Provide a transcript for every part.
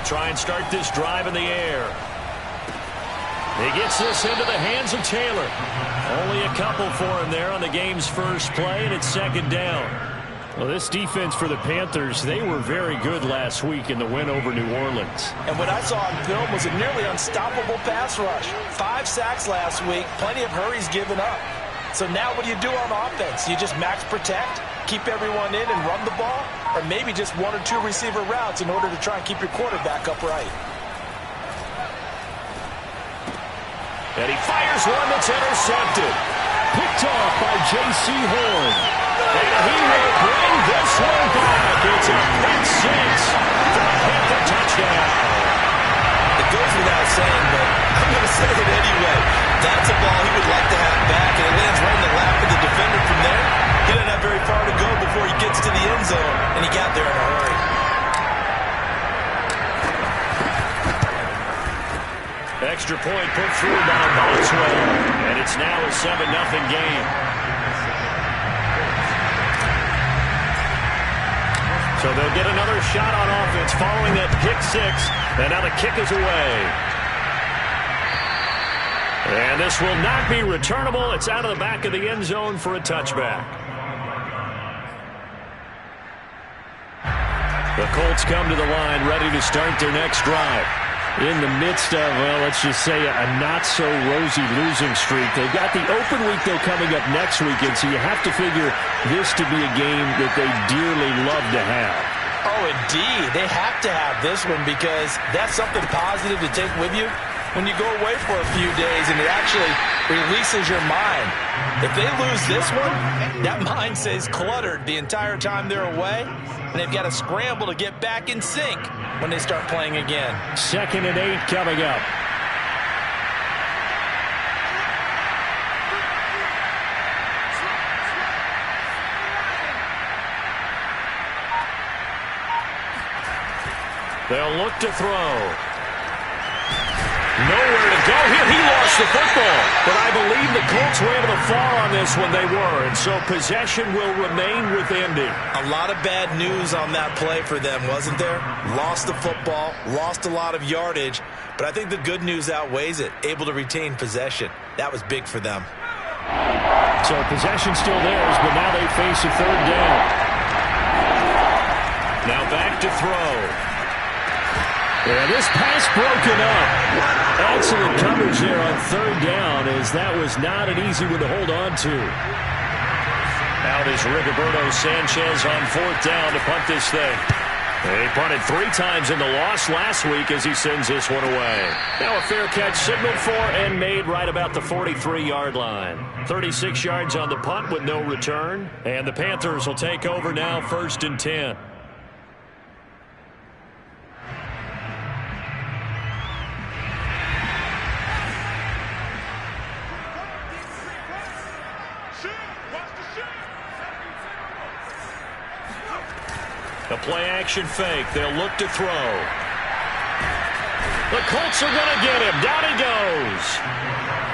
They'll try and start this drive in the air. He gets this into the hands of Taylor. Only a couple for him there on the game's first play, and it's second down. Well, this defense for the Panthers, they were very good last week in the win over New Orleans. And what I saw on film was a nearly unstoppable pass rush. 5 sacks last week, plenty of hurries given up. So now what do you do on offense? You just max protect, keep everyone in and run the ball, or maybe just 1 or 2 receiver routes in order to try and keep your quarterback upright. And he fires one that's intercepted. Picked off by J.C. Horn. And he will bring this one back. It's a pick 6 for a Panther touchdown. It goes without saying, but I'm going to say it anyway. That's a ball he would like to have back, and it lands right in the lap of the defender from there. He doesn't have very far to go before he gets to the end zone, and he got there in a hurry. Extra point put through by Boswell, and it's now a 7-0 game. So they'll get another shot on offense following that pick 6, and now the kick is away. And this will not be returnable. It's out of the back of the end zone for a touchback. The Colts come to the line ready to start their next drive. In the midst of, well, let's just say a not-so-rosy losing streak. They've got the open week, though, coming up next weekend, so you have to figure this to be a game that they dearly love to have. Oh, indeed. They have to have this one because that's something positive to take with you when you go away for a few days, and it actually releases your mind. If they lose this one, that mind stays cluttered the entire time they're away, and they've got to scramble to get back in sync when they start playing again. 2nd and 8 coming up. They'll look to throw. Nowhere to go here. He lost the football. But I believe the Colts were able to fall on this when they were. And so possession will remain with Indy. A lot of bad news on that play for them, wasn't there? Lost the football, lost a lot of yardage. But I think the good news outweighs it. Able to retain possession. That was big for them. So possession still theirs, but now they face a 3rd down. Now back to throw. And this pass broken up. Excellent coverage there on 3rd down, as that was not an easy one to hold on to. Out is Rigoberto Sanchez on 4th down to punt this thing. He punted 3 times in the loss last week as he sends this one away. Now a fair catch signaled for and made right about the 43-yard line. 36 yards on the punt with no return. And the Panthers will take over now 1st and 10. A play-action fake. They'll look to throw. The Colts are going to get him. Down he goes.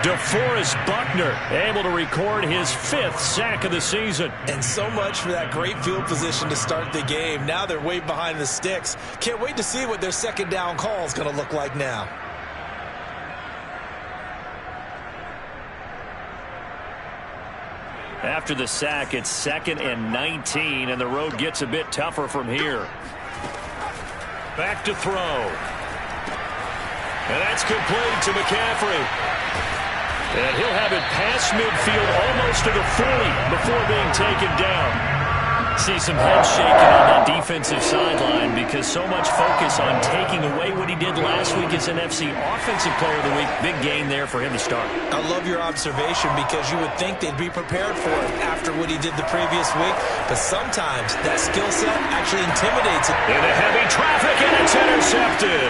DeForest Buckner able to record his 5th sack of the season. And so much for that great field position to start the game. Now they're way behind the sticks. Can't wait to see what their 2nd down call is going to look like now. After the sack, it's 2nd and 19, and the road gets a bit tougher from here. Back to throw. And that's complete to McCaffrey. And he'll have it past midfield almost to the 40 before being taken down. See some heads shaking on that defensive sideline because so much focus on taking away what he did last week as NFC Offensive Player of the Week. Big gain there for him to start. I love your observation because you would think they'd be prepared for it after what he did the previous week. But sometimes that skill set actually intimidates it. Into heavy traffic, and it's intercepted.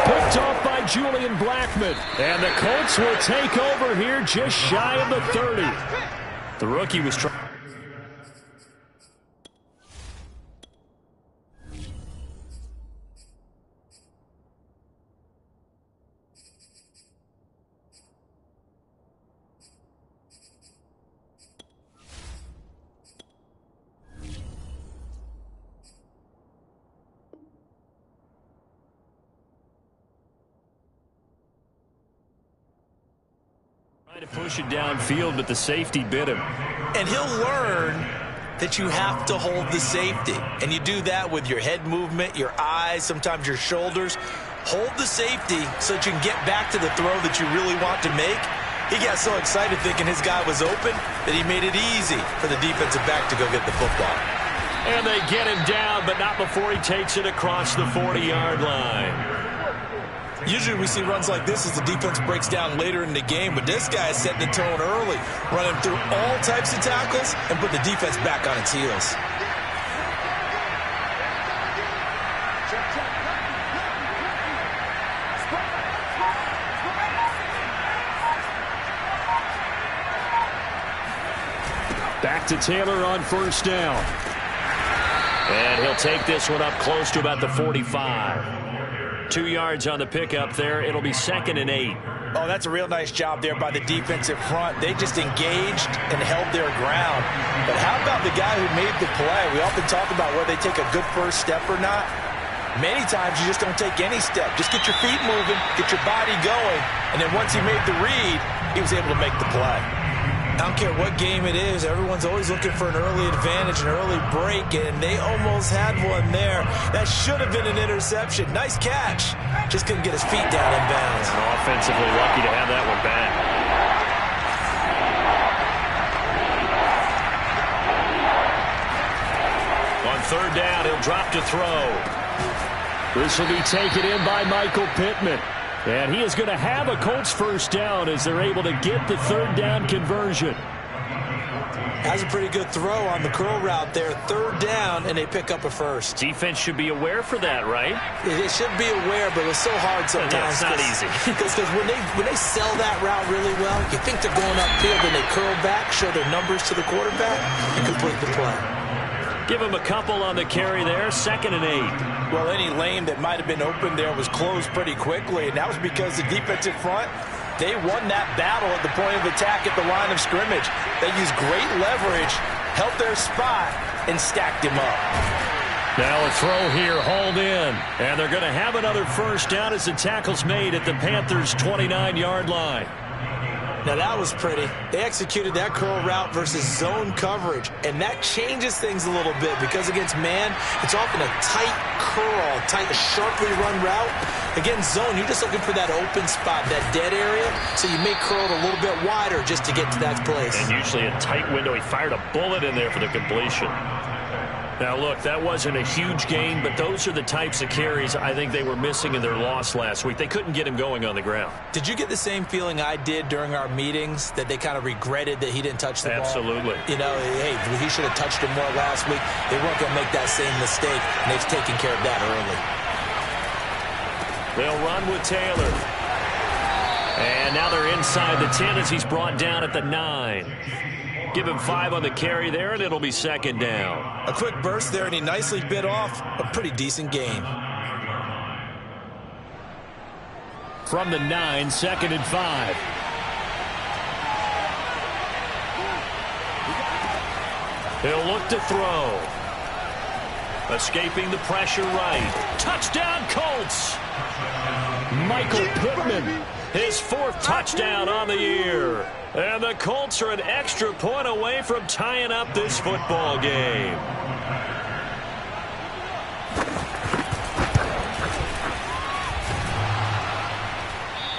Picked off by Julian Blackmon. And the Colts will take over here just shy of the 30. The rookie was trying. Trying to push it downfield, but the safety bit him. And he'll learn that you have to hold the safety. And you do that with your head movement, your eyes, sometimes your shoulders. Hold the safety so that you can get back to the throw that you really want to make. He got so excited thinking his guy was open that he made it easy for the defensive back to go get the football. And they get him down, but not before he takes it across the 40-yard line. Usually we see runs like this as the defense breaks down later in the game, but this guy is setting the tone early, running through all types of tackles and put the defense back on its heels. Back to Taylor on first down. And he'll take this one up close to about the 45. 2 yards on the pickup there. It'll be 2nd and 8. Oh, that's a real nice job there by the defensive front. They just engaged and held their ground. But how about the guy who made the play? We often talk about whether they take a good first step or not. Many times you just don't take any step. Just get your feet moving, get your body going, and then once he made the read, he was able to make the play. I don't care what game it is, everyone's always looking for an early advantage, an early break, and they almost had one there. That should have been an interception. Nice catch. Just couldn't get his feet down in bounds. And offensively lucky to have that one back. On 3rd down, he'll drop to throw. This will be taken in by Michael Pittman. And he is going to have a Colts first down as they're able to get the 3rd down conversion. That's a pretty good throw on the curl route there. 3rd down, and they pick up a first. Defense should be aware for that, right? It should be aware, but it's so hard sometimes. Yeah, it's not easy. Because when they sell that route really well, you think they're going upfield, and they curl back, show their numbers to the quarterback, and complete the play. Give him a couple on the carry there. 2nd and 8. Well, any lane that might have been open there was closed pretty quickly, and that was because the defensive front, they won that battle at the point of attack at the line of scrimmage. They used great leverage, held their spot, and stacked him up. Now a throw here, hauled in. And they're going to have another first down as the tackle's made at the Panthers' 29-yard line. Now that was pretty. They executed that curl route versus zone coverage, and that changes things a little bit because against man, it's often a tight curl, sharply run route. Against zone, you're just looking for that open spot, that dead area, so you may curl it a little bit wider just to get to that place. And usually a tight window. He fired a bullet in there for the completion. Now, look, that wasn't a huge gain, but those are the types of carries I think they were missing in their loss last week. They couldn't get him going on the ground. Did you get the same feeling I did during our meetings, that they kind of regretted that he didn't touch the ball? Absolutely. You know, hey, he should have touched him more last week. They weren't going to make that same mistake, and they've taken care of that early. They'll run with Taylor. And now they're inside the 10 as he's brought down at the 9. Give him 5 on the carry there, and it'll be 2nd down. A quick burst there, and he nicely bit off a pretty decent gain. From the 9, 2nd and 5. He'll look to throw. Escaping the pressure right. Touchdown, Colts! Michael Pittman. His 4th touchdown on the year. And the Colts are an extra point away from tying up this football game.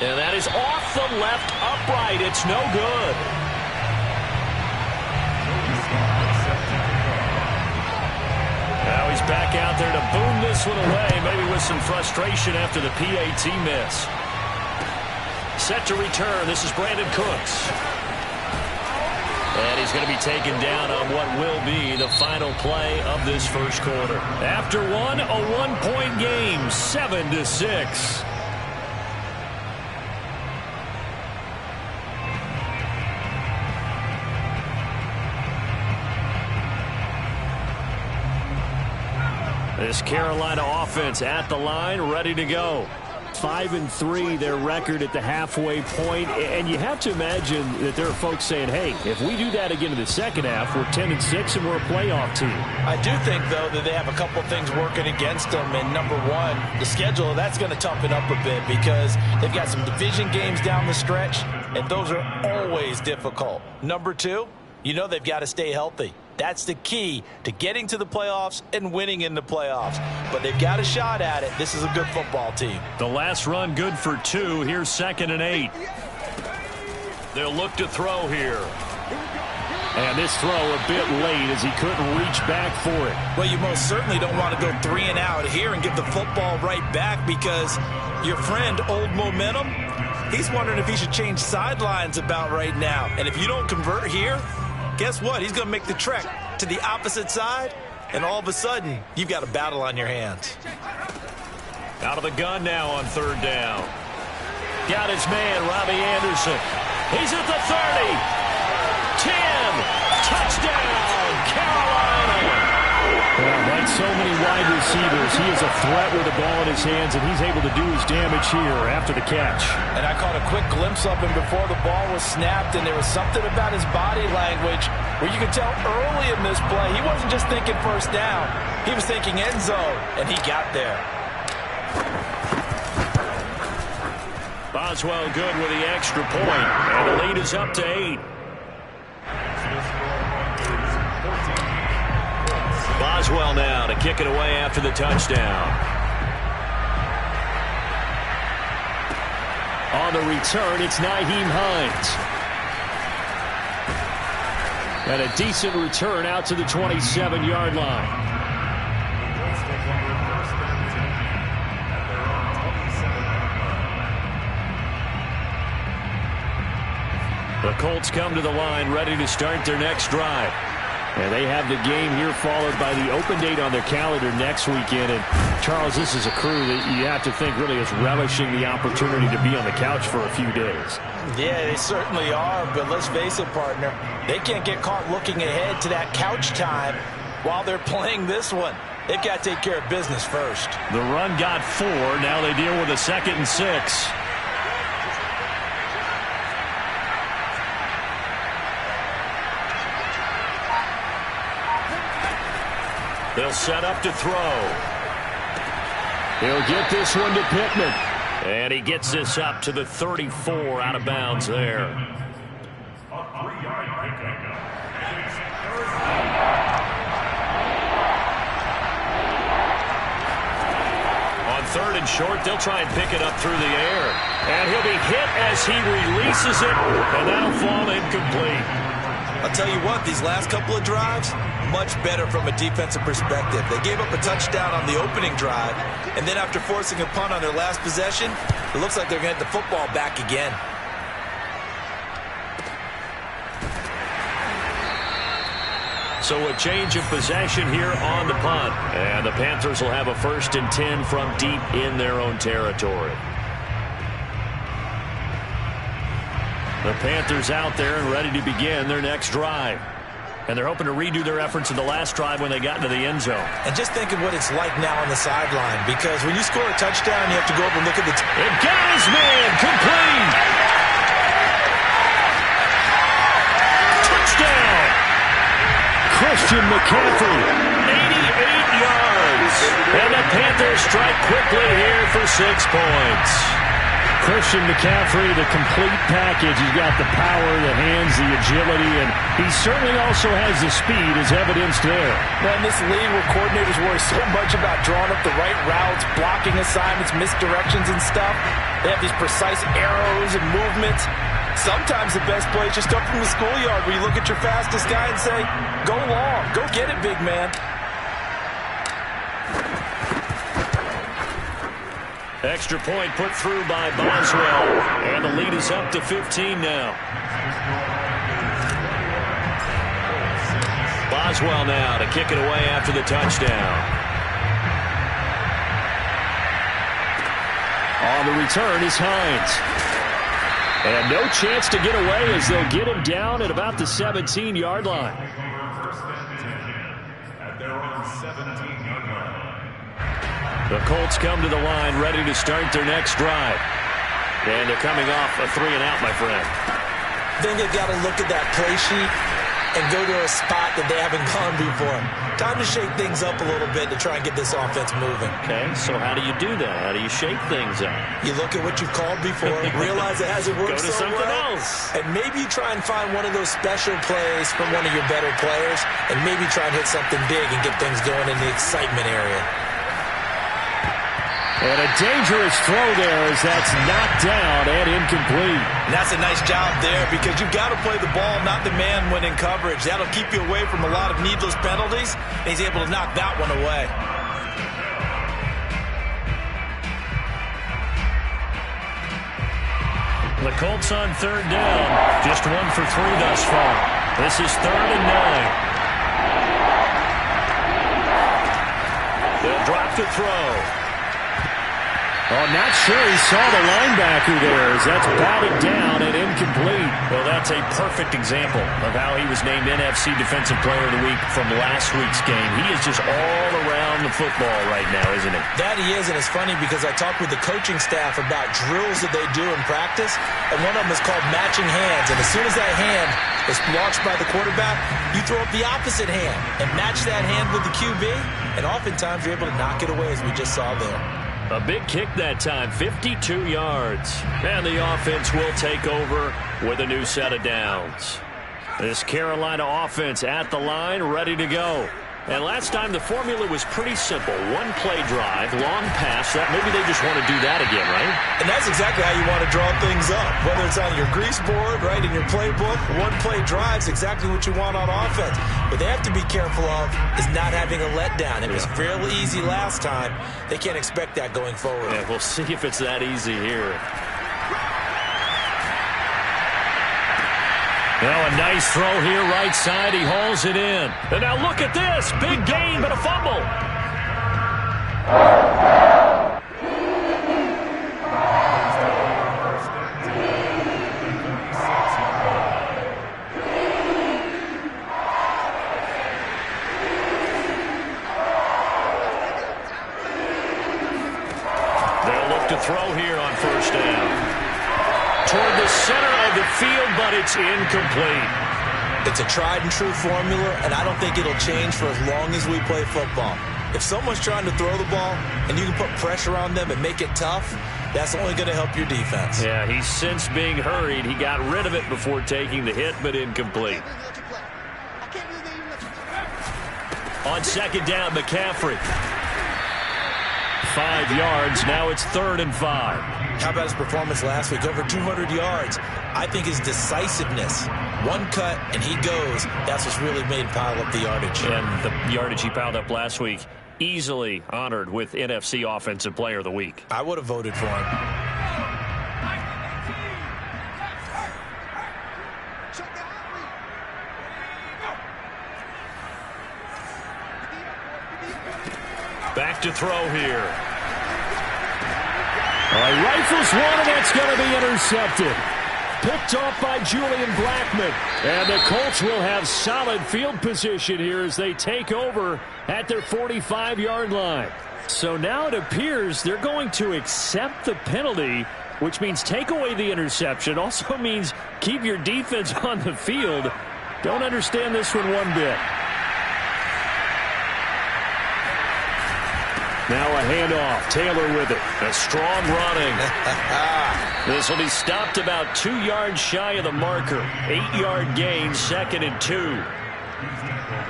And that is off the left upright. It's no good. Now he's back out there to boom this one away, maybe with some frustration after the PAT miss. Set to return. This is Brandon Cooks. And he's going to be taken down on what will be the final play of this first quarter. After one, a 1-point game, 7-6. This Carolina offense at the line, ready to go. 5-3, their record at the halfway point, and you have to imagine that there are folks saying, hey, if we do that again in the second half, we're 10-6 and we're a playoff team. I do think, though, that they have a couple of things working against them, and number one, the schedule, that's going to toughen up a bit because they've got some division games down the stretch. and those are always difficult. Number two, you know they've got to stay healthy. That's the key to getting to the playoffs and winning in the playoffs. But they've got a shot at it. This is a good football team. The last run good for 2. Here's 2nd and 8. They'll look to throw here. And this throw a bit late as he couldn't reach back for it. Well, you most certainly don't want to go 3 and out here and get the football right back, because your friend, Old Momentum, he's wondering if he should change sidelines about right now. And if you don't convert here, guess what? He's going to make the trek to the opposite side, and all of a sudden, you've got a battle on your hands. Out of the gun now on 3rd down. Got his man, Robbie Anderson. He's at the 30. 10. Touchdown, Carolina. Well, like so many wide receivers, he is a threat with the ball in his hands, and he's able to do his damage here after the catch. And I caught a quick glimpse of him before the ball was snapped, and there was something about his body language where you could tell early in this play he wasn't just thinking first down. He was thinking end zone, and he got there. Boswell good with the extra point, and the lead is up to 8. Boswell now to kick it away after the touchdown. On the return, it's Nyheim Hines. And a decent return out to the 27-yard line. The Colts come to the line ready to start their next drive. And they have the game here followed by the open date on their calendar next weekend. And, Charles, this is a crew that you have to think really is relishing the opportunity to be on the couch for a few days. Yeah, they certainly are, but let's face it, partner. They can't get caught looking ahead to that couch time while they're playing this one. They've got to take care of business first. The run got 4. Now they deal with a 2nd and 6. They'll set up to throw. He'll get this one to Pittman. And he gets this up to the 34, out of bounds there. On 3rd and short, they'll try and pick it up through the air. And he'll be hit as he releases it, and that'll fall incomplete. I'll tell you what, these last couple of drives, much better from a defensive perspective. They gave up a touchdown on the opening drive, and then after forcing a punt on their last possession, it looks like they're going to get the football back again. So a change of possession here on the punt. And the Panthers will have a 1st and 10 from deep in their own territory. The Panthers out there and ready to begin their next drive. And they're hoping to redo their efforts in the last drive when they got into the end zone. And just think of what it's like now on the sideline, because when you score a touchdown, you have to go up and look at the... It got his man complete! Touchdown! Christian McCaffrey. 88 yards. And the Panthers strike quickly here for 6 points. Christian McCaffrey, the complete package. He's got the power, the hands, the agility, and he certainly also has the speed as evidenced there. Well, in this league where coordinators worry so much about drawing up the right routes, blocking assignments, misdirections and stuff, they have these precise arrows and movements. Sometimes the best plays just come from the schoolyard where you look at your fastest guy and say, go long, go get it, big man. Extra point put through by Boswell. And the lead is up to 15 now. Boswell now to kick it away after the touchdown. On the return is Hines. And no chance to get away as they'll get him down at about the 17-yard line. The Colts come to the line ready to start their next drive. And they're coming off a 3 and out, my friend. Then they've got to look at that play sheet and go to a spot that they haven't gone before. Time to shake things up a little bit to try and get this offense moving. Okay, so how do you do that? How do you shake things up? You look at what you've called before, realize it hasn't worked Go to so something well, else. and maybe you try and find one of those special plays from one of your better players, and maybe try and hit something big and get things going in the excitement area. And a dangerous throw there as that's knocked down and incomplete. And that's a nice job there because you've got to play the ball, not the man when in coverage. That'll keep you away from a lot of needless penalties, and he's able to knock that one away. The Colts on third down. Just 1 for 3 thus far. This is 3rd and 9. They'll drop to throw. Oh, not sure he saw the linebacker there as that's batted down and incomplete. Well, that's a perfect example of how he was named NFC Defensive Player of the Week from last week's game. He is just all around the football right now, isn't he? That he is, and it's funny because I talked with the coaching staff about drills that they do in practice, and one of them is called matching hands. And as soon as that hand is launched by the quarterback, you throw up the opposite hand and match that hand with the QB, and oftentimes you're able to knock it away as we just saw there. A big kick that time, 52 yards. And the offense will take over with a new set of downs. This Carolina offense at the line, ready to go. And last time the formula was pretty simple. One play drive, long pass. That maybe they just want to do that again, right? And that's exactly how you want to draw things up. Whether it's on your grease board, right, in your playbook, one play drive's exactly what you want on offense. What they have to be careful of is not having a letdown. It was fairly easy last time. They can't expect that going forward. Yeah, we'll see if it's that easy here. Now a nice throw here, right side. He hauls it in. And now look at this. Big gain, but a fumble. They'll look to throw here on first down. Toward the center of the field, but it's incomplete. It's a tried-and-true formula, and I don't think it'll change for as long as we play football. If someone's trying to throw the ball and you can put pressure on them and make it tough, that's only going to help your defense. Yeah, he's since being hurried. He got rid of it before taking the hit, but incomplete. On second down, McCaffrey. 5 yards. Now it's 3rd and 5. How about his performance last week? Over 200 yards. I think his decisiveness, one cut and he goes, that's what's really made him pile up the yardage. And the yardage he piled up last week, easily honored with NFC Offensive Player of the Week. I would have voted for him. Back to throw here. All right, rifles one, and that's going to be intercepted. Picked off by Julian Blackmon. And the Colts will have solid field position here as they take over at their 45-yard line. So now it appears they're going to accept the penalty, which means take away the interception. Also means keep your defense on the field. Don't understand this one bit. Now a handoff. Taylor with it. A strong running. This will be stopped about 2 yards shy of the marker. 8-yard gain, 2nd and 2.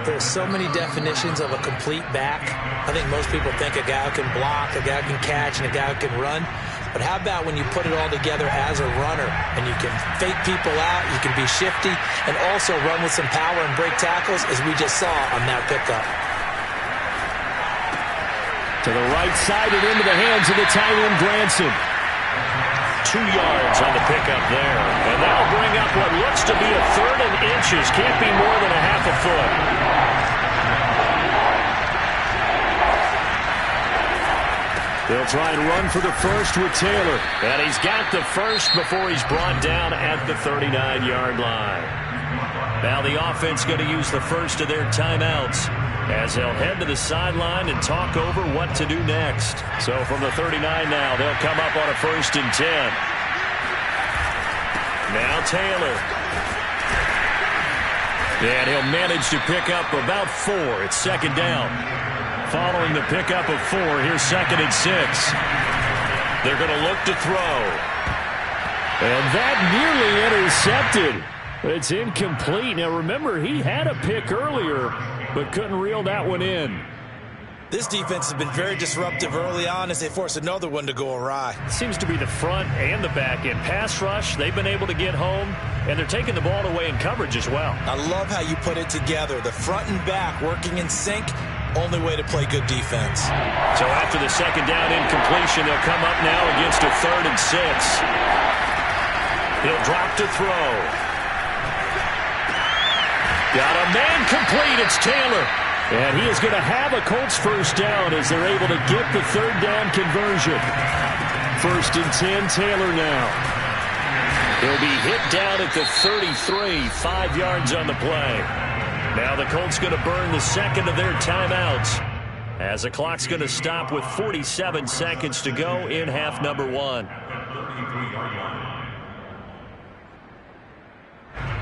There's so many definitions of a complete back. I think most people think a guy who can block, a guy who can catch, and a guy who can run. But how about when you put it all together as a runner and you can fake people out, you can be shifty, and also run with some power and break tackles, as we just saw on that pickup. To the right side and into the hands of the tight end, Granson. 2 yards on the pickup there. And that'll bring up what looks to be a 3rd and inches. Can't be more than a half a foot. They'll try and run for the first with Taylor. And he's got the first before he's brought down at the 39-yard line. Now the offense going to use the first of their timeouts as they'll head to the sideline and talk over what to do next. So from the 39 now, they'll come up on a 1st and 10. Now Taylor. And he'll manage to pick up about 4. It's second down. Following the pickup of 4, here's 2nd and 6. They're going to look to throw. And that nearly intercepted. It's incomplete. Now remember, he had a pick earlier, but couldn't reel that one in. This defense has been very disruptive early on as they force another one to go awry. Seems to be the front and the back end. Pass rush, they've been able to get home, and they're taking the ball away in coverage as well. I love how you put it together. The front and back working in sync, only way to play good defense. So after the second down incompletion, they'll come up now against a 3rd and 6. He'll drop to throw. Got a man complete. It's Taylor. And he is going to have a Colts first down as they're able to get the 3rd down conversion. 1st and 10, Taylor now. He'll be hit down at the 33, 5 yards on the play. Now the Colts going to burn the second of their timeouts as the clock's going to stop with 47 seconds to go in half number 1.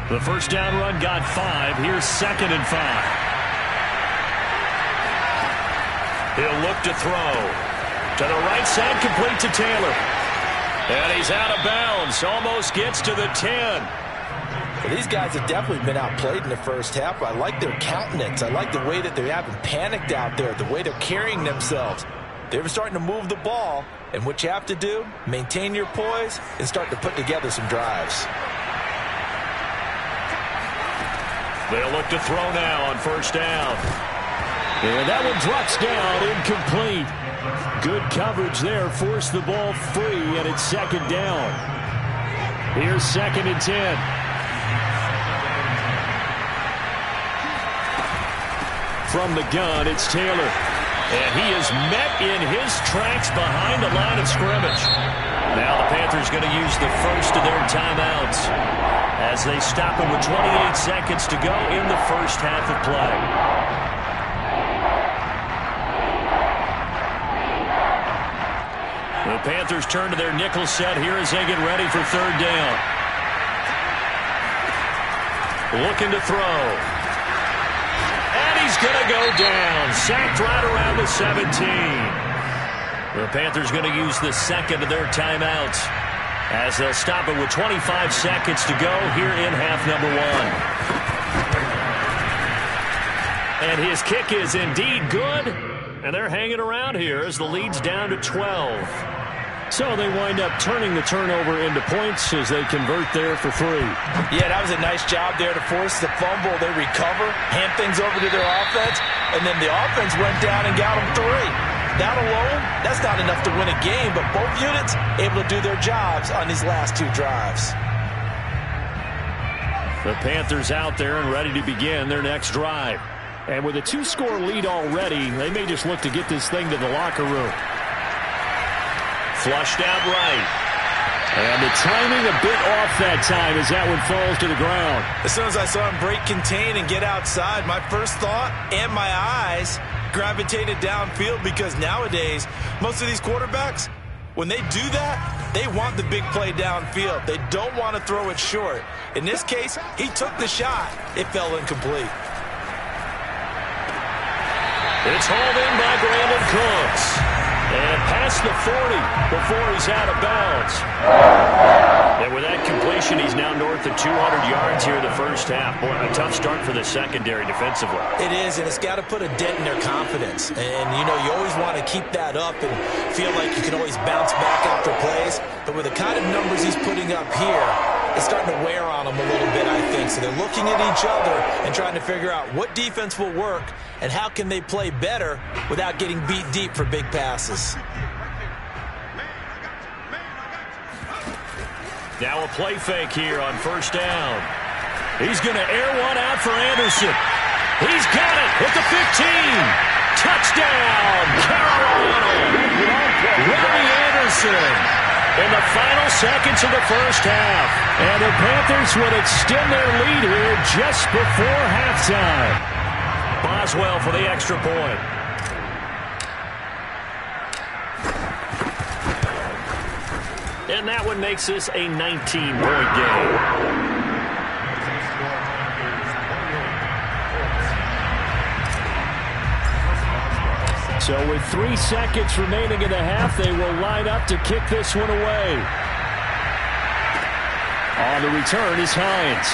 The first down run got 5. Here's 2nd and 5. He'll look to throw. To the right side, complete to Taylor. And he's out of bounds. Almost gets to the 10. Well, these guys have definitely been outplayed in the first half. I like their countenance. I like the way that they haven't panicked out there, the way they're carrying themselves. They're starting to move the ball. And what you have to do, maintain your poise and start to put together some drives. They'll look to throw now on first down. And that one drops down, incomplete. Good coverage there, forced the ball free, and it's 2nd down. Here's 2nd and 10. From the gun, it's Taylor. And he is met in his tracks behind the line of scrimmage. Now the Panthers going to use the first of their timeouts as they stop him with 28 seconds to go in the first half of play. The Panthers turn to their nickel set here as they get ready for 3rd down. Looking to throw. And he's going to go down. Sacked right around the 17. The Panthers going to use the second of their timeouts as they'll stop it with 25 seconds to go here in half number 1. And his kick is indeed good. And they're hanging around here as the lead's down to 12. So they wind up turning the turnover into points as they convert there for 3. Yeah, that was a nice job there to force the fumble. They recover, hand things over to their offense, and then the offense went down and got them 3. That alone, that's not enough to win a game, but both units able to do their jobs on these last 2 drives. The Panthers out there and ready to begin their next drive. And with a 2-score lead already, they may just look to get this thing to the locker room. Flushed out right. And the timing a bit off that time as that one falls to the ground. As soon as I saw him break contain and get outside, my first thought and my eyes gravitated downfield because nowadays, most of these quarterbacks, when they do that, they want the big play downfield. They don't want to throw it short. In this case, he took the shot. It fell incomplete. It's hauled in by Brandon Cooks. And past the 40 before he's out of bounds. And with that completion, he's now north of 200 yards here in the first half. Boy, a tough start for the secondary defensively. It is, and it's got to put a dent in their confidence. And, you know, you always want to keep that up and feel like you can always bounce back after plays. But with the kind of numbers he's putting up here, it's starting to wear on them a little bit, I think. So they're looking at each other and trying to figure out what defense will work and how can they play better without getting beat deep for big passes. Now a play fake here on first down. He's going to air one out for Anderson. He's got it at the 15. Touchdown, Carolina. Robbie Anderson in the final seconds of the first half. And the Panthers would extend their lead here just before halftime. Boswell for the extra point. And that one makes this a 19-point game. So with 3 seconds remaining in the half, they will line up to kick this one away. On the return is Hines.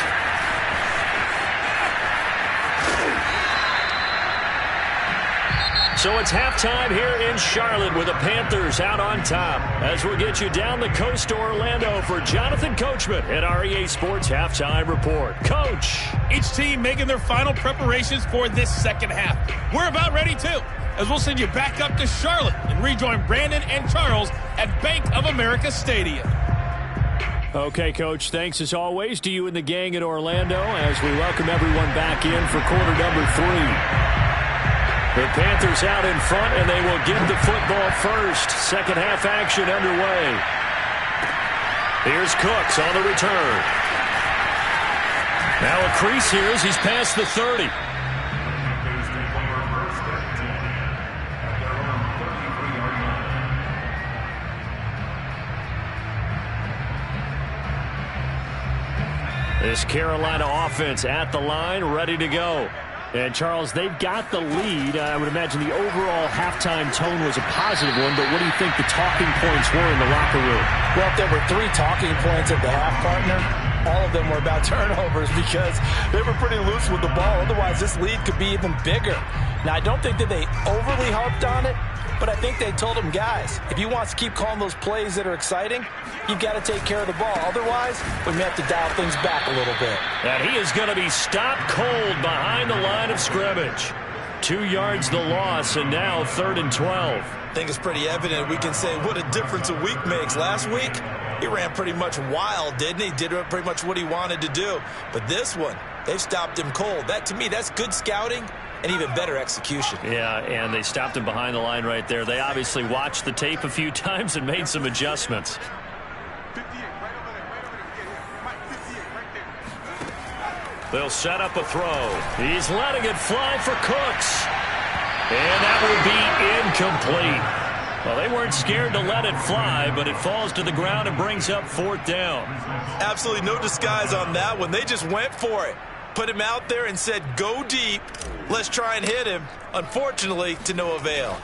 So it's halftime here in Charlotte with the Panthers out on top. As we'll get you down the coast to Orlando for Jonathan Coachman at our EA Sports Halftime Report. Coach. Each team making their final preparations for this second half. We're about ready too, as we'll send you back up to Charlotte and rejoin Brandon and Charles at Bank of America Stadium. Okay, Coach, thanks as always to you and the gang in Orlando as we welcome everyone back in for quarter number 3. The Panthers out in front, and they will get the football first. Second half action underway. Here's Cooks on the return. Now a crease here as he's past the 30. This Carolina offense at the line, ready to go. And, Charles, they've got the lead. I would imagine the overall halftime tone was a positive one, but what do you think the talking points were in the locker room? Well, if there were 3 talking points at the half, partner, all of them were about turnovers because they were pretty loose with the ball. Otherwise, this lead could be even bigger. Now, I don't think that they overly harped on it, but I think they told them, guys, if you want to keep calling those plays that are exciting, you've got to take care of the ball. Otherwise, we may have to dial things back a little bit. And he is going to be stopped cold behind the line of scrimmage. 2 yards the loss, and now 3rd and 12. I think it's pretty evident we can say what a difference a week makes. Last week, he ran pretty much wild, didn't he? Did pretty much what he wanted to do. But this one, they've stopped him cold. That, to me, that's good scouting and even better execution. Yeah, and they stopped him behind the line right there. They obviously watched the tape a few times and made some adjustments. They'll set up a throw. He's letting it fly for Cooks. And that will be incomplete. Well, they weren't scared to let it fly, but it falls to the ground and brings up 4th down. Absolutely no disguise on that one. They just went for it. Put him out there and said, go deep. Let's try and hit him. Unfortunately, to no avail.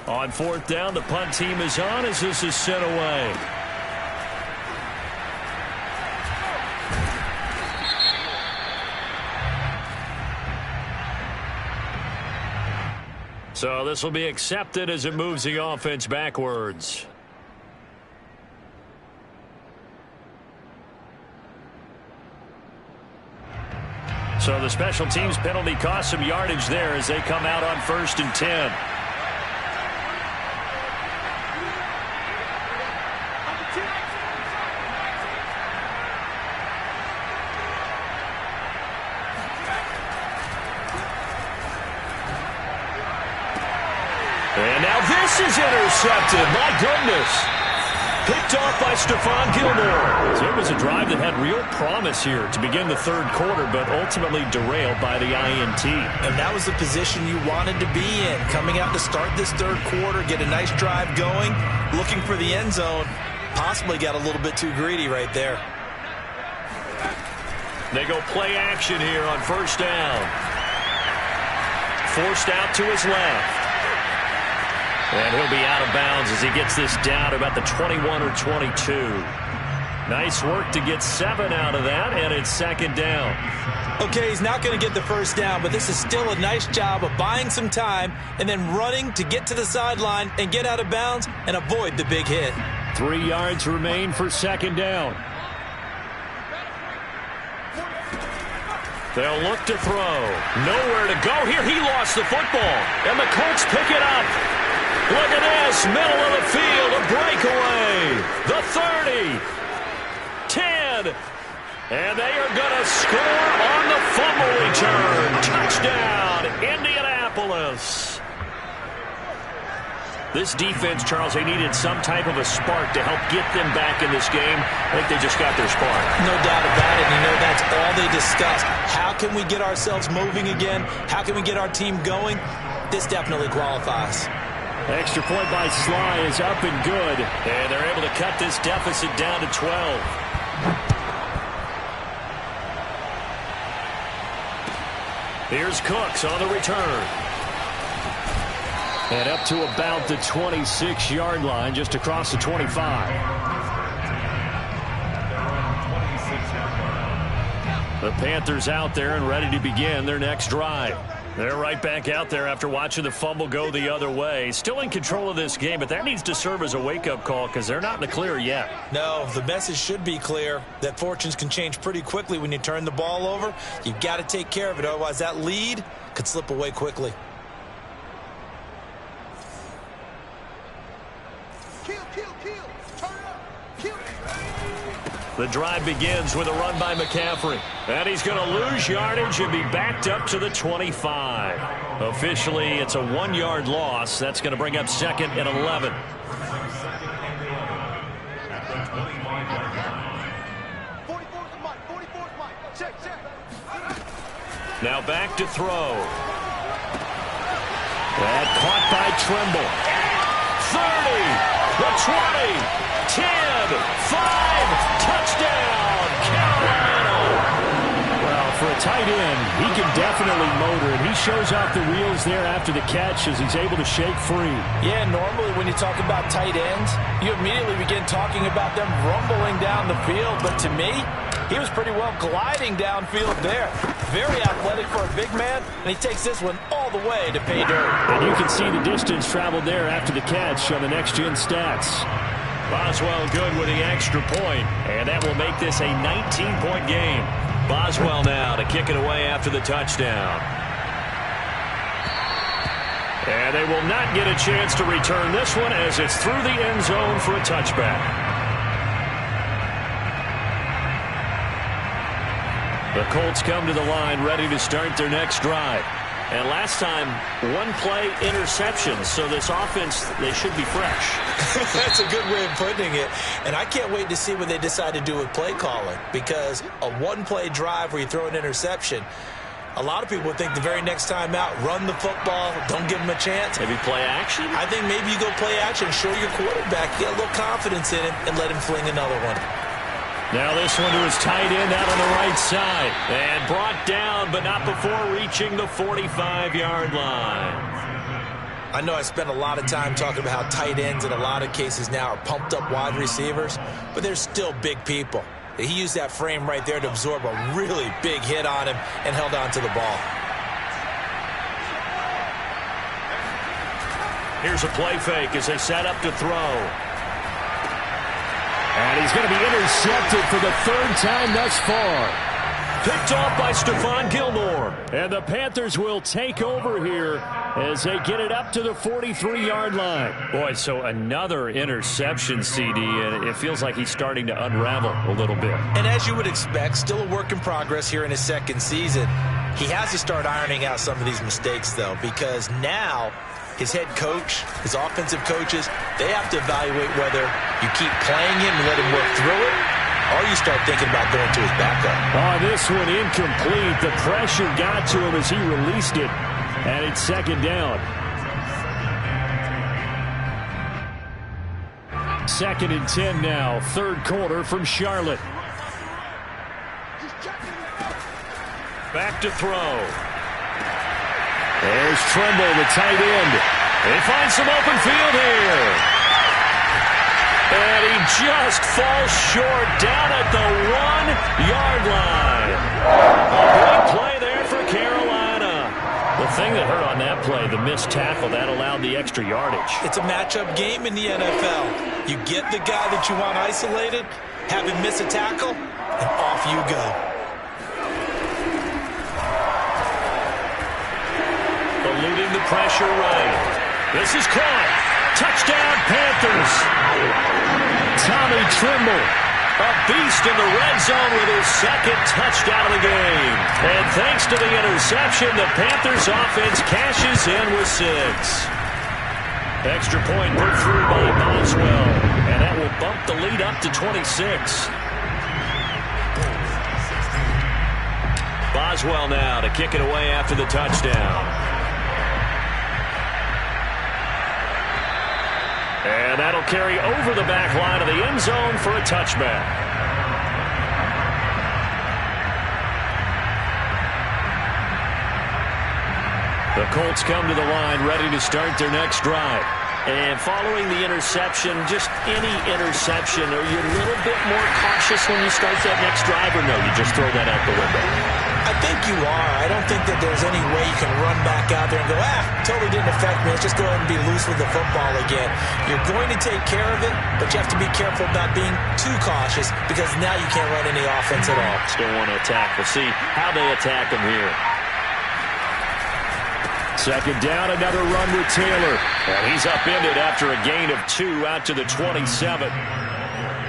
On 4th down, the punt team is on as this is sent away. So this will be accepted as it moves the offense backwards. So the special teams penalty cost some yardage there as they come out on 1st and 10. And now this is intercepted. My goodness. Picked off by Stephon Gilmore. So it was a drive that had real promise here to begin the 3rd quarter, but ultimately derailed by the INT. And that was the position you wanted to be in. Coming out to start this 3rd quarter, get a nice drive going, looking for the end zone. Possibly got a little bit too greedy right there. They go play action here on 1st down. Forced out to his left. And he'll be out of bounds as he gets this down about the 21 or 22. Nice work to get 7 out of that, and it's 2nd down. Okay, he's not going to get the 1st down, but this is still a nice job of buying some time and then running to get to the sideline and get out of bounds and avoid the big hit. 3 yards remain for 2nd down. They'll look to throw. Nowhere to go here. He lost the football, and the Colts pick it up. Look at this, middle of the field, a breakaway. The 30, 10, and they are going to score on the fumble return. Touchdown, Indianapolis. This defense, Charles, they needed some type of a spark to help get them back in this game. I think they just got their spark. No doubt about it. You know, that's all they discussed. How can we get ourselves moving again? How can we get our team going? This definitely qualifies. Extra point by Sly is up and good. And they're able to cut this deficit down to 12. Here's Cooks on the return. And up to about the 26-yard line, just across the 25. The Panthers out there and ready to begin their next drive. They're right back out there after watching the fumble go the other way. Still in control of this game, but that needs to serve as a wake-up call because they're not in the clear yet. No, the message should be clear that fortunes can change pretty quickly when you turn the ball over. You've got to take care of it, otherwise that lead could slip away quickly. The drive begins with a run by McCaffrey. And he's going to lose yardage and be backed up to the 25. Officially, it's a 1-yard loss. That's going to bring up 2nd and 11. Now back to throw. That caught by Trimble. 30, the 20, 10, 5, touchdown, Carolina. Well, for a tight end, he can definitely motor it. He shows off the wheels there after the catch as he's able to shake free. Yeah, normally when you talk about tight ends, you immediately begin talking about them rumbling down the field. But to me, he was pretty well gliding downfield there. Very athletic for a big man, and he takes this one all the way to pay dirt. And you can see the distance traveled there after the catch on the next-gen stats. Boswell good with the extra point, and that will make this a 19-point game. Boswell now to kick it away after the touchdown. And they will not get a chance to return this one as it's through the end zone for a touchback. The Colts come to the line ready to start their next drive. And last time, 1-play interception. So this offense, they should be fresh. That's a good way of putting it. And I can't wait to see what they decide to do with play calling. Because a 1-play drive where you throw an interception, a lot of people think the very next time out, run the football, don't give them a chance. Maybe play action? I think maybe you go play action, show your quarterback, get a little confidence in him, and let him fling another one. Now this one to his tight end out on the right side. And brought down, but not before reaching the 45-yard line. I know I spent a lot of time talking about how tight ends in a lot of cases now are pumped-up wide receivers, but they're still big people. He used that frame right there to absorb a really big hit on him and held on to the ball. Here's a play fake as they set up to throw. And he's going to be intercepted for the 3rd time thus far. Picked off by Stephon Gilmore. And the Panthers will take over here as they get it up to the 43-yard line. Boy, so another interception, CD, and it feels like he's starting to unravel a little bit. And as you would expect, still a work in progress here in his 2nd season. He has to start ironing out some of these mistakes, though, because now his head coach, his offensive coaches, they have to evaluate whether you keep playing him and let him work through it, or you start thinking about going to his backup. Oh, this one incomplete. The pressure got to him as he released it, and it's 2nd down. 2nd and 10 now, 3rd quarter from Charlotte. Back to throw. There's Trimble, the tight end. They find some open field here. And he just falls short down at the 1-yard line. A big play there for Carolina. The thing that hurt on that play, the missed tackle, that allowed the extra yardage. It's a matchup game in the NFL. You get the guy that you want isolated, have him miss a tackle, and off you go. Eluding the pressure right. This is caught. Touchdown, Panthers. Tommy Trimble, a beast in the red zone with his 2nd touchdown of the game. And thanks to the interception, the Panthers offense cashes in with 6. Extra point put through by Boswell. And that will bump the lead up to 26. Boswell now to kick it away after the touchdown. And that'll carry over the back line of the end zone for a touchback. The Colts come to the line ready to start their next drive. And following the interception, just any interception, are you a little bit more cautious when you start that next drive, or no, you just throw that out the window? I think you are. I don't think that there's any way you can run back out there and go, totally didn't affect me. Let's just go ahead and be loose with the football again. You're going to take care of it, but you have to be careful about being too cautious because now you can't run any offense at all. Still want to attack. We'll see how they attack them here. Second down, another run with Taylor. And he's upended after a gain of 2 out to the 27.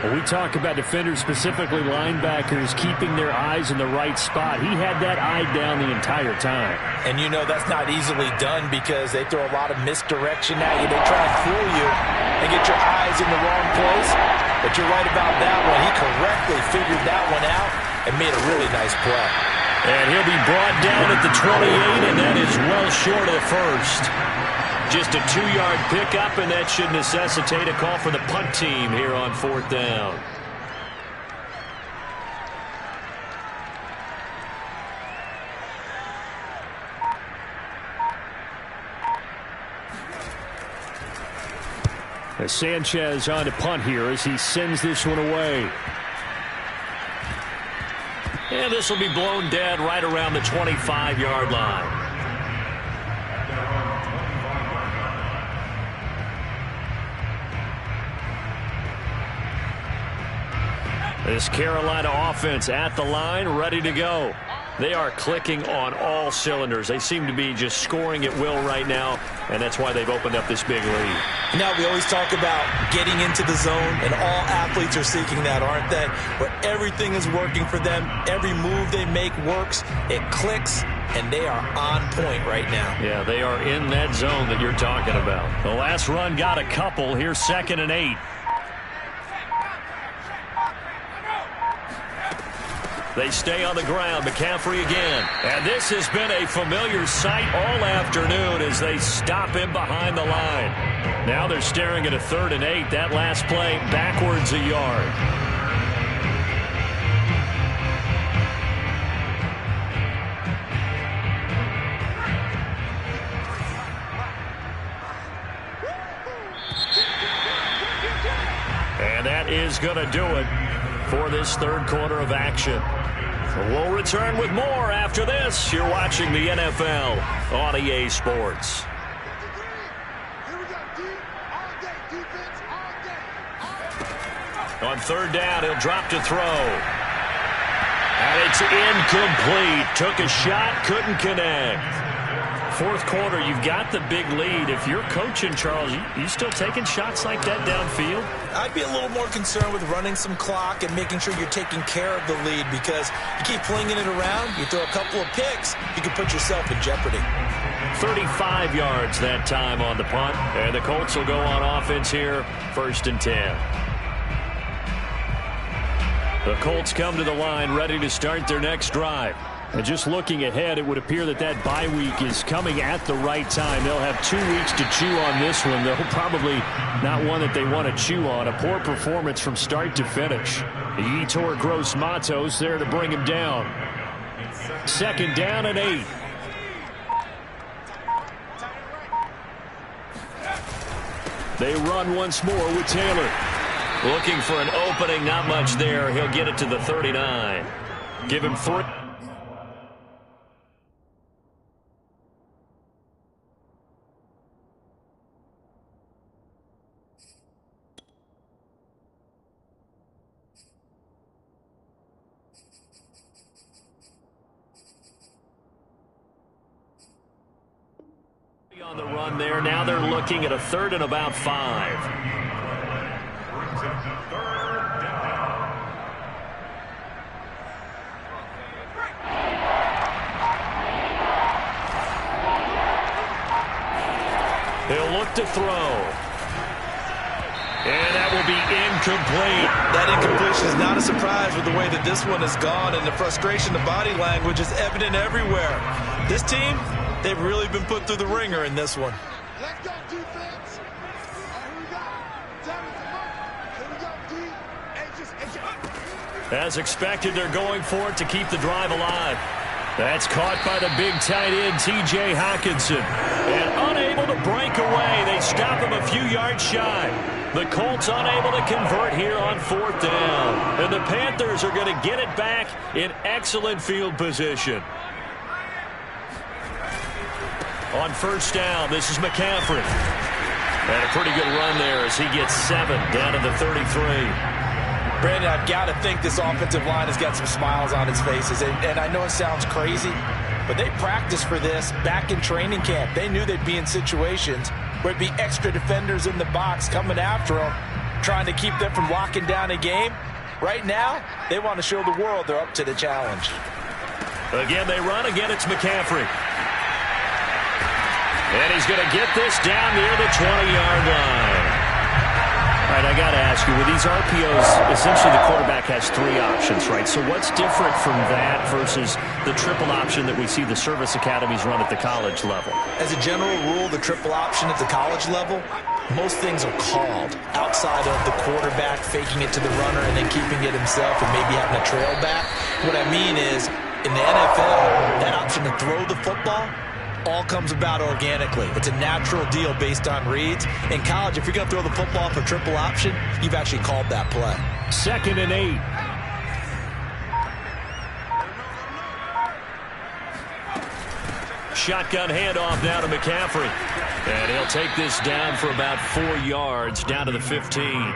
When we talk about defenders, specifically linebackers, keeping their eyes in the right spot, he had that eye down the entire time. And you know that's not easily done because they throw a lot of misdirection at you. They try and fool you and get your eyes in the wrong place. But you're right about that one. He correctly figured that one out and made a really nice play. And he'll be brought down at the 28, and that is well short of the first. Just a 2-yard pickup, and that should necessitate a call for the punt team here on 4th down. As Sanchez on to punt here as he sends this one away. And this will be blown dead right around the 25-yard line. This Carolina offense at the line, ready to go. They are clicking on all cylinders. They seem to be just scoring at will right now, and that's why they've opened up this big lead. Now, we always talk about getting into the zone, and all athletes are seeking that, aren't they? Where everything is working for them. Every move they make works. It clicks, and they are on point right now. Yeah, they are in that zone that you're talking about. The last run got a couple. Here's 2nd and 8. They stay on the ground. McCaffrey again. And this has been a familiar sight all afternoon as they stop him behind the line. Now they're staring at a 3rd and 8. That last play backwards a yard. And that is going to do it for this 3rd quarter of action. We'll return with more after this. You're watching the NFL on EA Sports. On 3rd down, he'll drop to throw. And it's incomplete. Took a shot, couldn't connect. 4th quarter, you've got the big lead. If you're coaching, Charles, you still taking shots like that downfield? I'd be a little more concerned with running some clock and making sure you're taking care of the lead because you keep flinging it around, you throw a couple of picks, you can put yourself in jeopardy. 35 yards that time on the punt, and the Colts will go on offense here, 1st and 10. The Colts come to the line ready to start their next drive. And just looking ahead, it would appear that that bye week is coming at the right time. They'll have 2 weeks to chew on this one. They'll probably not one that they want to chew on. A poor performance from start to finish. Yetur Gross-Matos there to bring him down. 2nd down and 8. They run once more with Taylor. Looking for an opening, not much there. He'll get it to the 39. Give him 3. On the run there. Now they're looking at a 3rd and about 5. He'll look to throw. And that will be incomplete. That incompletion is not a surprise with the way that this one has gone, and the frustration, the body language is evident everywhere. This team, they've really been put through the ringer in this one. Let's go, defense. As expected, they're going for it to keep the drive alive. That's caught by the big tight end, T.J. Hockenson. And unable to break away. They stop him a few yards shy. The Colts unable to convert here on 4th down. And the Panthers are going to get it back in excellent field position. On 1st down, this is McCaffrey. And a pretty good run there as he gets 7 down to the 33. Brandon, I've got to think this offensive line has got some smiles on its faces. And I know it sounds crazy, but they practiced for this back in training camp. They knew they'd be in situations where it'd be extra defenders in the box coming after them, trying to keep them from locking down a game. Right now, they want to show the world they're up to the challenge. Again, they run. Again, it's McCaffrey. And he's going to get this down near the 20-yard line. All right, I got to ask you, with these RPOs, essentially the quarterback has 3 options, right? So what's different from that versus the triple option that we see the service academies run at the college level? As a general rule, the triple option at the college level, most things are called outside of the quarterback faking it to the runner and then keeping it himself and maybe having a trail back. What I mean is, in the NFL, that option to throw the football all comes about organically. It's a natural deal based on reads. In college, if you're going to throw the football for triple option, you've actually called that play. 2nd and 8. Shotgun handoff now to McCaffrey. And he'll take this down for about 4 yards, down to the 15.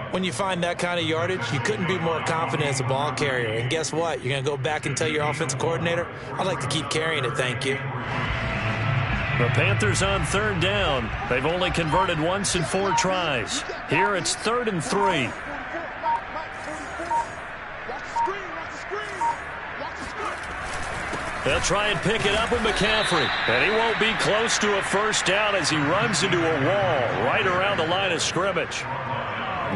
When you find that kind of yardage, you couldn't be more confident as a ball carrier. And guess what? You're going to go back and tell your offensive coordinator, I'd like to keep carrying it, thank you. The Panthers on 3rd down. They've only converted once in 4 tries. Here it's 3rd and 3. They'll try and pick it up with McCaffrey. And he won't be close to a 1st down as he runs into a wall right around the line of scrimmage.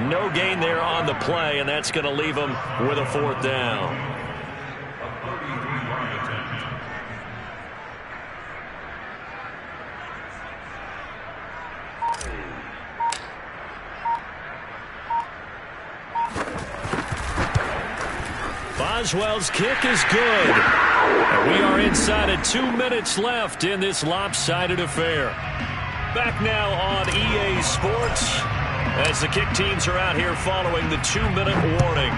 No gain there on the play, and that's going to leave him with a 4th down. Boswell's kick is good. And we are inside of 2 minutes left in this lopsided affair. Back now on EA Sports as the kick teams are out here following the 2-minute warning.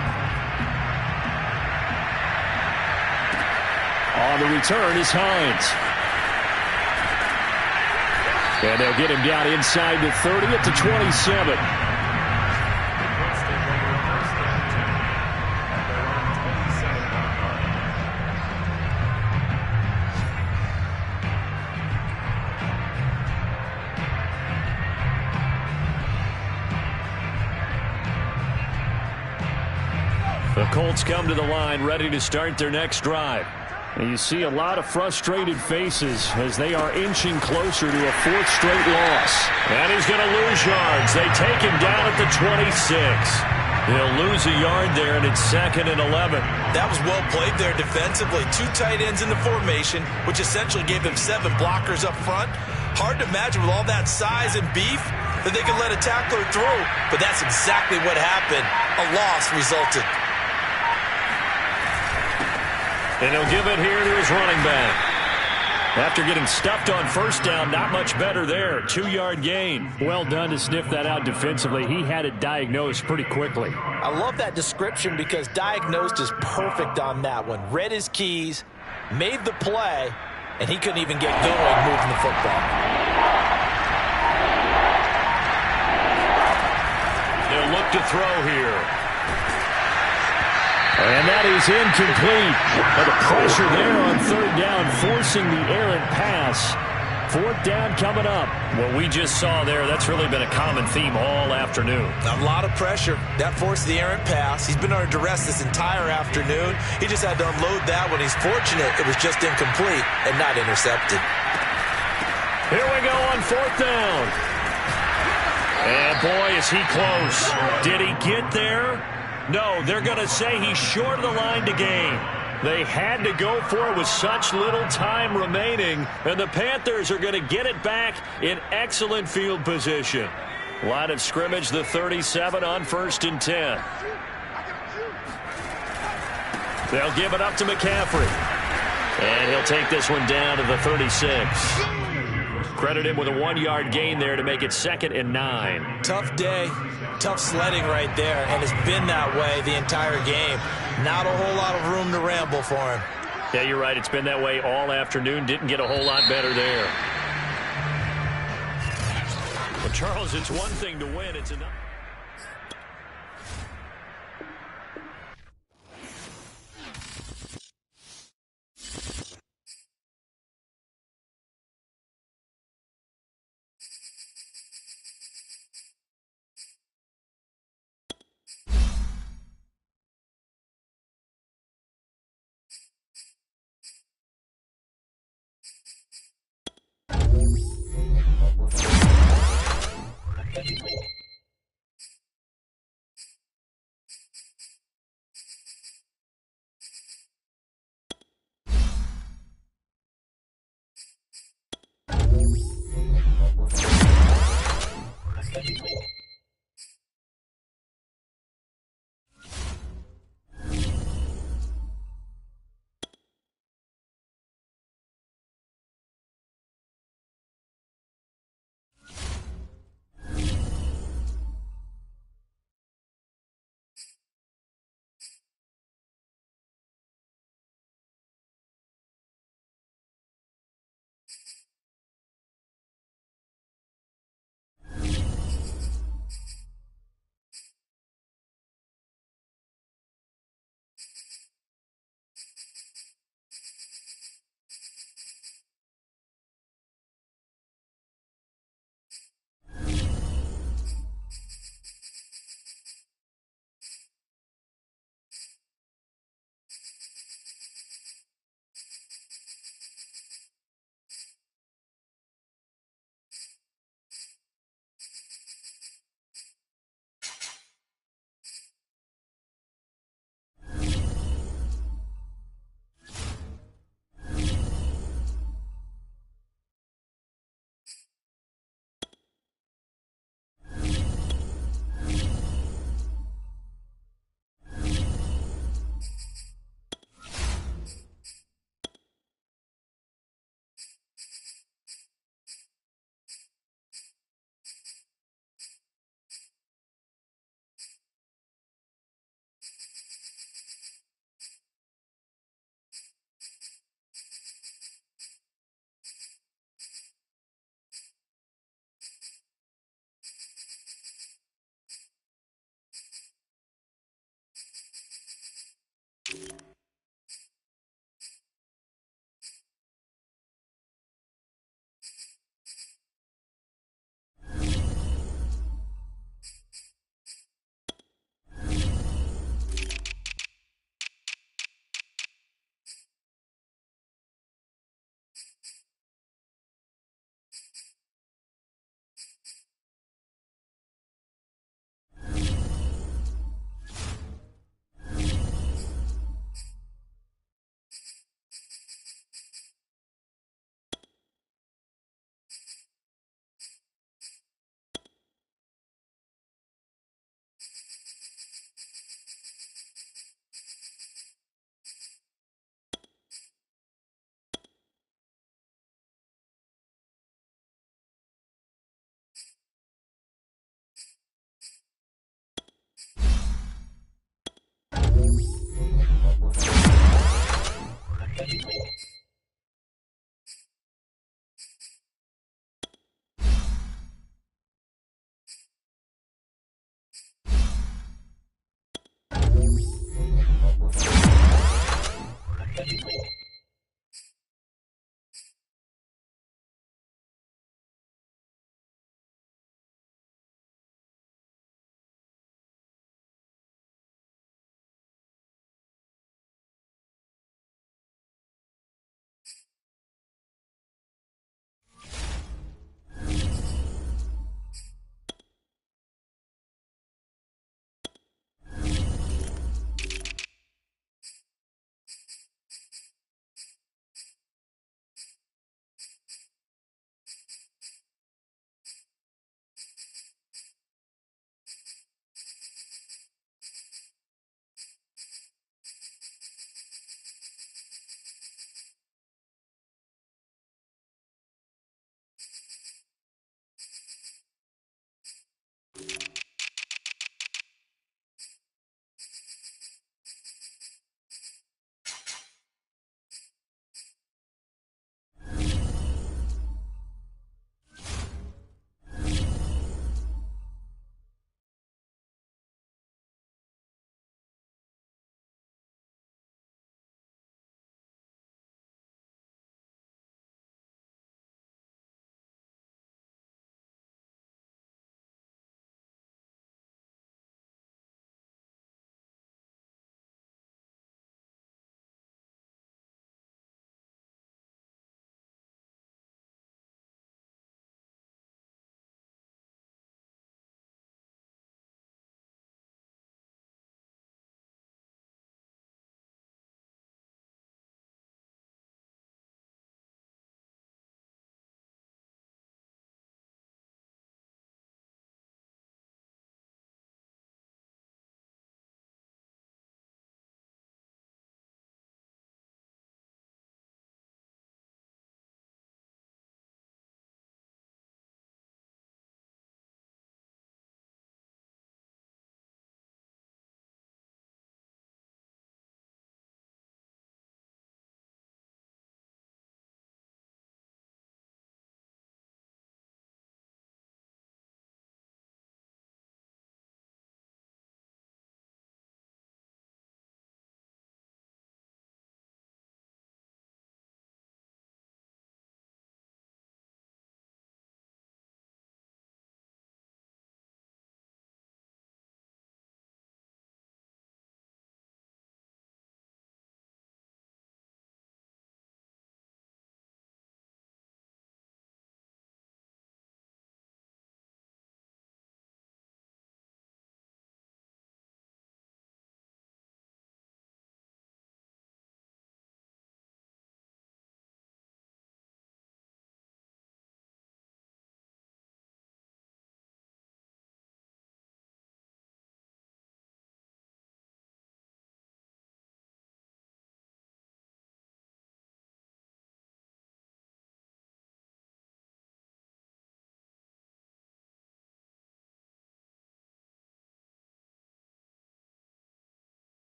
On the return is Hines. And they'll get him down inside the 30 at the 27. The Colts come to the line ready to start their next drive. And you see a lot of frustrated faces as they are inching closer to a 4th straight loss. And he's going to lose yards. They take him down at the 26. He'll lose a yard there, and it's 2nd and 11. That was well played there defensively. 2 tight ends in the formation, which essentially gave them 7 blockers up front. Hard to imagine with all that size and beef that they could let a tackler through. But that's exactly what happened. A loss resulted. And he'll give it here to his running back. After getting stuffed on 1st down, not much better there. 2-yard gain. Well done to sniff that out defensively. He had it diagnosed pretty quickly. I love that description because diagnosed is perfect on that one. Read his keys, made the play, and he couldn't even get going moving the football. They'll look to throw here. And that is incomplete. But the pressure there on 3rd down, forcing the errant pass. 4th down coming up. What we just saw there, that's really been a common theme all afternoon. A lot of pressure. That forced the errant pass. He's been under duress this entire afternoon. He just had to unload that one. He's fortunate it was just incomplete and not intercepted. Here we go on 4th down. And boy, is he close. Did he get there? No, they're going to say he's short of the line to gain. They had to go for it with such little time remaining, and the Panthers are going to get it back in excellent field position. Line of scrimmage, the 37 on 1st and 10. They'll give it up to McCaffrey. And he'll take this one down to the 36. Credit him with a 1-yard gain there to make it 2nd and 9. Tough day, tough sledding right there, and it's been that way the entire game. Not a whole lot of room to ramble for him. Yeah, you're right. It's been that way all afternoon. Didn't get a whole lot better there. Well, Charles, it's one thing to win. It's another.